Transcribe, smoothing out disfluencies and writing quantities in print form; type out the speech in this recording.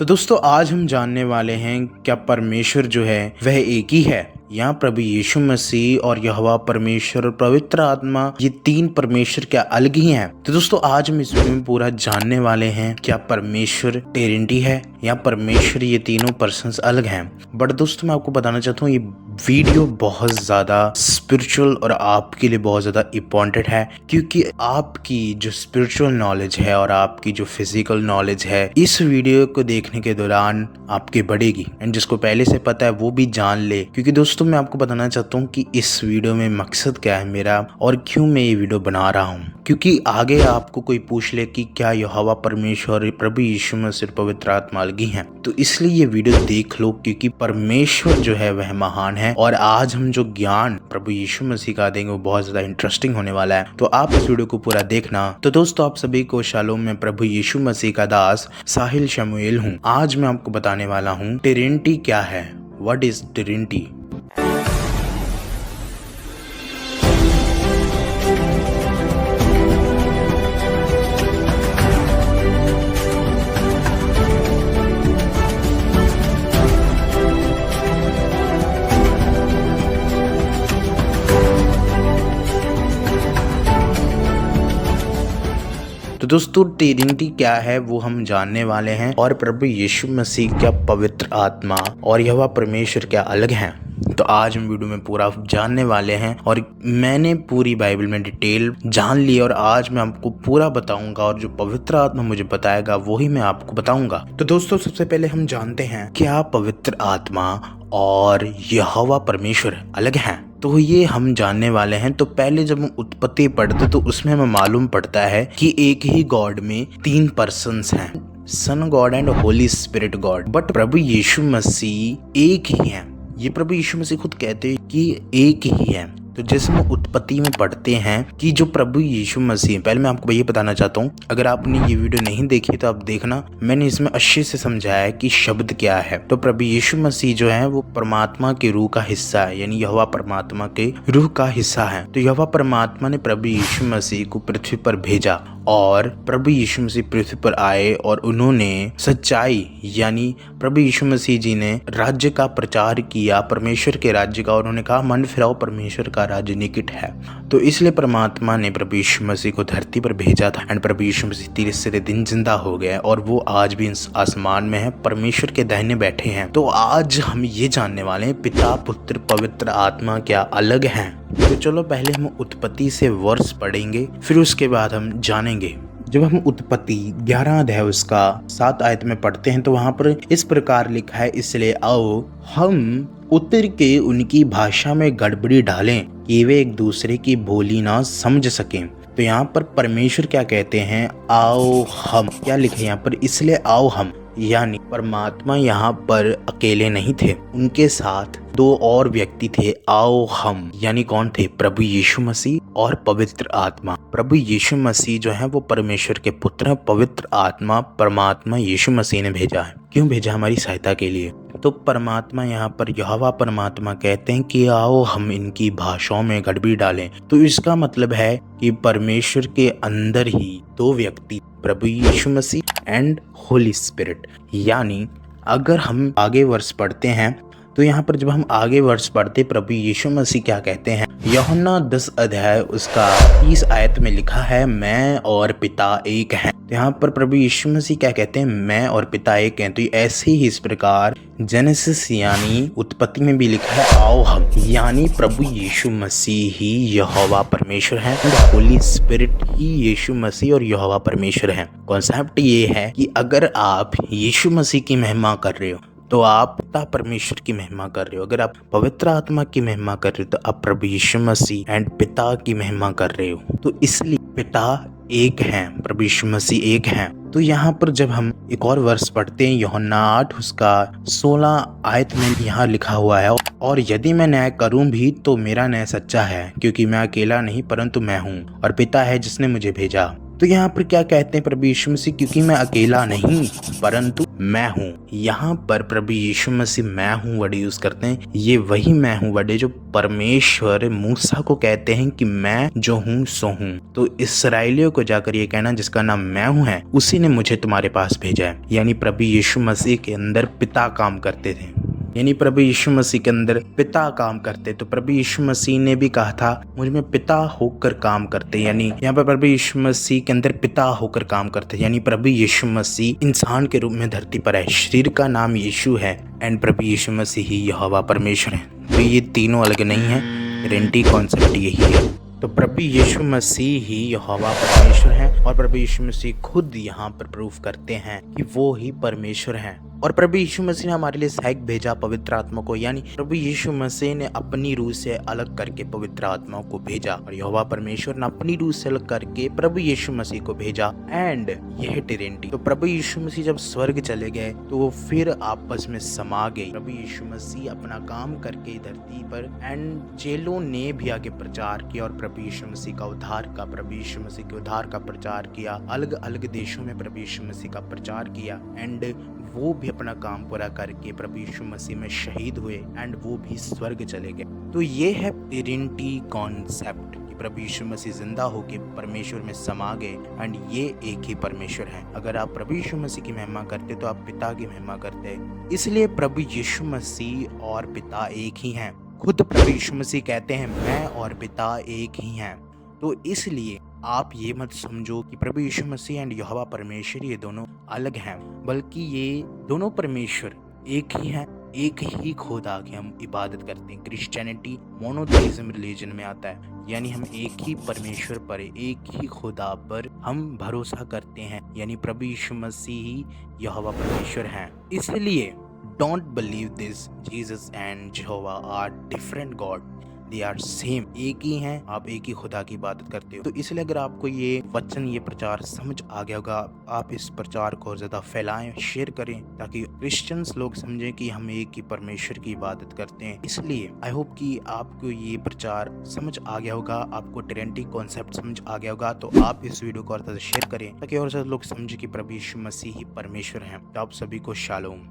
तो दोस्तों आज हम जानने वाले हैं क्या परमेश्वर जो है वह एक ही है या प्रभु यीशु मसीह और यहोवा परमेश्वर और पवित्र आत्मा ये तीन परमेश्वर क्या अलग ही हैं। तो दोस्तों आज हम इसमें पूरा जानने वाले हैं क्या परमेश्वर ट्रिनिटी है या परमेश्वर ये तीनों पर्सन्स अलग हैं। बट दोस्तों मैं आपको बताना चाहता हूँ ये वीडियो बहुत ज़्यादा स्पिरिचुअल और आपके लिए बहुत ज़्यादा इम्पॉर्टेंट है, क्योंकि आपकी जो स्पिरिचुअल नॉलेज है और आपकी जो फिजिकल नॉलेज है इस वीडियो को देखने के दौरान आपकी बढ़ेगी। एंड जिसको पहले से पता है वो भी जान ले, क्योंकि दोस्तों मैं आपको बताना चाहता हूँ कि इस वीडियो में मकसद क्या है मेरा और क्यों मैं ये वीडियो बना रहा हूँ। क्योंकि आगे आपको कोई पूछ ले कि क्या यहोवा परमेश्वर प्रभु यीशु मसीह पवित्र आत्मा अलग ही हैं, तो इसलिए ये वीडियो देख लो, क्योंकि परमेश्वर जो है वह महान है और आज हम जो ज्ञान प्रभु यीशु मसीह का देंगे वो बहुत ज्यादा इंटरेस्टिंग होने वाला है। तो आप इस वीडियो को पूरा देखना। तो दोस्तों आप सभी को शालोम, मैं प्रभु यीशु मसीह का दास साहिल शमुएल हूँ। आज मैं आपको बताने वाला हूँ ट्रिनिटी क्या है, व्हाट इज ट्रिनिटी। तो दोस्तों ट्रिनिटी क्या है वो हम जानने वाले हैं, और प्रभु यीशु मसीह क्या पवित्र आत्मा और यहोवा परमेश्वर क्या अलग हैं। तो आज हम वीडियो में पूरा जानने वाले हैं और मैंने पूरी बाइबल में डिटेल जान ली और आज मैं आपको पूरा बताऊंगा और जो पवित्र आत्मा मुझे बताएगा वही मैं आपको बताऊंगा। तो दोस्तों सबसे पहले हम जानते हैं क्या पवित्र आत्मा और यहोवा परमेश्वर अलग हैं। तो ये हम जानने वाले हैं। तो पहले जब हम उत्पत्ति पढ़ते तो उसमें हमें मालूम पड़ता है कि एक ही गॉड में तीन पर्सन्स हैं, son God and Holy Spirit God. But प्रभु यीशु मसीह एक ही हैं। ये प्रभु यीशु मसीह खुद कहते हैं कि एक ही है। तो जैसे हम उत्पत्ति में पढ़ते हैं कि जो प्रभु यीशु मसीह, पहले मैं आपको ये बताना चाहता हूँ, अगर आपने ये वीडियो नहीं देखी तो आप देखना, मैंने इसमें अच्छे से समझाया है कि शब्द क्या है। तो प्रभु यीशु मसीह जो है वो परमात्मा के रूह का हिस्सा है, यानी यहोवा परमात्मा के रूह का हिस्सा है। तो यहोवा परमात्मा ने प्रभु यीशु मसीह को पृथ्वी पर भेजा और प्रभु यीशु मसीह पृथ्वी पर आए और उन्होंने सच्चाई, यानी प्रभु यीशु मसीह जी ने राज्य का प्रचार किया, परमेश्वर के राज्य का। उन्होंने कहा मन फिराओ, परमेश्वर का राज्य निकट है। तो इसलिए परमात्मा ने प्रभु यीशु मसीह को धरती पर भेजा था एंड प्रभु यीशु मसीह तीसरे दिन जिंदा हो गए और वो आज भी आसमान में है, परमेश्वर के दाहिने बैठे हैं। तो आज हम ये जानने वाले हैं पिता पुत्र पवित्र आत्मा क्या अलग हैं। तो चलो पहले हम उत्पत्ति से वर्ष पढ़ेंगे, फिर उसके बाद हम जानेंगे। जब हम उत्पत्ति 11 अध्याय उसका 7 आयत में पढ़ते हैं तो वहां पर इस प्रकार लिखा है, इसलिए आओ हम उतर के उनकी भाषा में गड़बड़ी डालें कि वे एक दूसरे की बोली ना समझ सकें। तो यहाँ पर परमेश्वर क्या कहते हैं, आओ हम। क्या लिखे यहाँ पर, इसलिए आओ हम, यानी परमात्मा यहाँ पर अकेले नहीं थे, उनके साथ दो और व्यक्ति थे। आओ हम यानी कौन थे, प्रभु यीशु मसीह और पवित्र आत्मा। प्रभु यीशु मसीह जो है वो परमेश्वर के पुत्र हैं, पवित्र आत्मा परमात्मा यीशु मसीह ने भेजा है। क्यों भेजा, हमारी सहायता के लिए। तो परमात्मा यहाँ पर यहोवा परमात्मा कहते हैं कि आओ हम इनकी भाषाओं में गड़बड़ी डालें। तो इसका मतलब है कि परमेश्वर के अंदर ही दो व्यक्ति, प्रभु यीशु मसीह एंड होली स्पिरिट। यानी अगर हम आगे वर्ष पढ़ते हैं तो यहाँ पर जब हम आगे वर्ष पढ़ते प्रभु यीशु मसीह क्या कहते हैं, यूहन्ना 10 अध्याय उसका 30 आयत में लिखा है, मैं और पिता एक हैं। तो यहाँ पर प्रभु यीशु मसीह क्या कहते हैं, मैं और पिता एक हैं। तो ऐसे ही इस प्रकार जेनेसिस यानी उत्पत्ति में भी लिखा है आओ हम, यानी प्रभु यीशु मसीह ही यहोवा परमेश्वर है और होली स्पिरिट ही यीशु मसीह और यहोवा परमेश्वर है। कॉन्सेप्ट ये है कि अगर आप यीशु मसीह की महिमा कर रहे हो तो आप पिता परमेश्वर की महिमा कर रहे हो, अगर आप पवित्र आत्मा की महिमा कर रहे हो तो आप प्रभु यीशु मसीह एंड पिता की महिमा कर रहे हो। तो इसलिए पिता एक हैं, प्रभु यीशु मसीह एक हैं। तो यहाँ पर जब हम एक और वर्ष पढ़ते हैं यूहन्ना 8 उसका 16 आयत में यहाँ लिखा हुआ है, और यदि मैं न्याय करूं भी तो मेरा न्याय सच्चा है, क्योंकि मैं अकेला नहीं परंतु मैं हूँ और पिता है जिसने मुझे भेजा। तो यहाँ पर क्या कहते हैं प्रभु यीशु मसीह, क्योंकि मैं अकेला नहीं परंतु मैं हूँ। यहाँ पर प्रभु यीशु मसीह मैं हूँ वर्ड यूज करते हैं। ये वही मैं हूँ वर्ड है जो परमेश्वर मूसा को कहते हैं कि मैं जो हूँ सो हूँ। तो इसराइलियों को जाकर ये कहना जिसका नाम मैं हूँ है, उसी ने मुझे तुम्हारे पास भेजा है। यानी प्रभु यीशु मसीह के अंदर पिता काम करते थे, यानी प्रभु यीशु मसीह के अंदर पिता काम करते। तो प्रभु यीशु मसीह ने भी कहा था मुझ में पिता होकर काम करते, यानी यहाँ पर प्रभु यीशु मसीह के अंदर पिता होकर काम करते। यानी प्रभु यीशु मसीह इंसान के रूप में धरती पर है, शरीर का नाम यीशु है एंड प्रभु यीशु मसीह ही यहोवा परमेश्वर है। तो ये तीनों अलग नहीं है, ट्रिनिटी कॉन्सेप्ट यही है। तो प्रभु यीशु मसीह ही यहोवा परमेश्वर है और प्रभु यीशु मसीह खुद यहाँ पर प्रूफ करते हैं कि वो ही परमेश्वर हैं। और प्रभु यीशु मसीह ने हमारे लिए सहायक भेजा पवित्र आत्मा को, यानी प्रभु यीशु मसीह ने अपनी रूह से अलग करके पवित्र आत्मा को भेजा और यहोवा परमेश्वर ने अपनी रूह से अलग करके प्रभु यीशु मसीह को भेजा एंड यह ट्रिनिटी। तो प्रभु यीशु मसीह जब स्वर्ग चले गए तो वो फिर आपस में समा गए। प्रभु यीशु मसीह अपना काम करके धरती पर एंड चेलों ने भी आगे प्रचार किया और प्रभु यीशु मसीह का उद्धार का, प्रभु यीशु मसीह के उद्धार का प्रचार किया। अलग अलग देशों में प्रभु यीशु मसीह का प्रचार किया एंड वो भी अपना काम पूरा करके प्रभु यीशु मसीह में शहीद हुए एंड वो भी स्वर्ग चले गए। तो ये है ट्रिनिटी कॉन्सेप्ट कि प्रभु यीशु मसीह जिंदा होके परमेश्वर में समा गए एंड ये एक ही परमेश्वर है। अगर आप प्रभु यीशु मसीह की महिमा करते तो आप पिता की महिमा करते, इसलिए प्रभु यीशु मसीह और पिता एक ही हैं। खुद प्रभु यीशु मसीह कहते हैं मैं और पिता एक ही हैं। तो इसलिए आप ये मत समझो कि प्रभु यीशु मसीह एंड यहोवा परमेश्वर ये दोनों अलग हैं, बल्कि ये दोनों परमेश्वर एक ही हैं, एक ही खुदा की हम इबादत करते हैं। क्रिश्चियनिटी मोनोथेइज्म रिलीजन में आता है, यानी हम एक ही परमेश्वर पर, एक ही खुदा पर हम भरोसा करते हैं, यानी प्रभु यीशु मसीह ही यहोवा परमेश्वर हैं। इसलिए don't believe this Jesus and Jehovah are different god, they are same, एक ही हैं, आप एक ही खुदा की इबादत करते हो। तो इसलिए अगर आपको ये वचन, ये प्रचार समझ आ गया होगा, आप इस प्रचार को ज़्यादा फैलाएं, शेयर करें ताकि क्रिश्चियंस लोग समझें कि हम एक ही परमेश्वर की इबादत करते हैं। इसलिए आई होप कि आपको ये प्रचार समझ आ गया होगा, आपको ट्रिनिटी कॉन्सेप्ट समझ आ गया होगा। तो आप इस वीडियो को और ज़्यादा शेयर करें ताकि और ज़्यादा लोग समझें कि प्रभु यीशु मसीह ही परमेश्वर हैं। तो आप सभी को शालोम।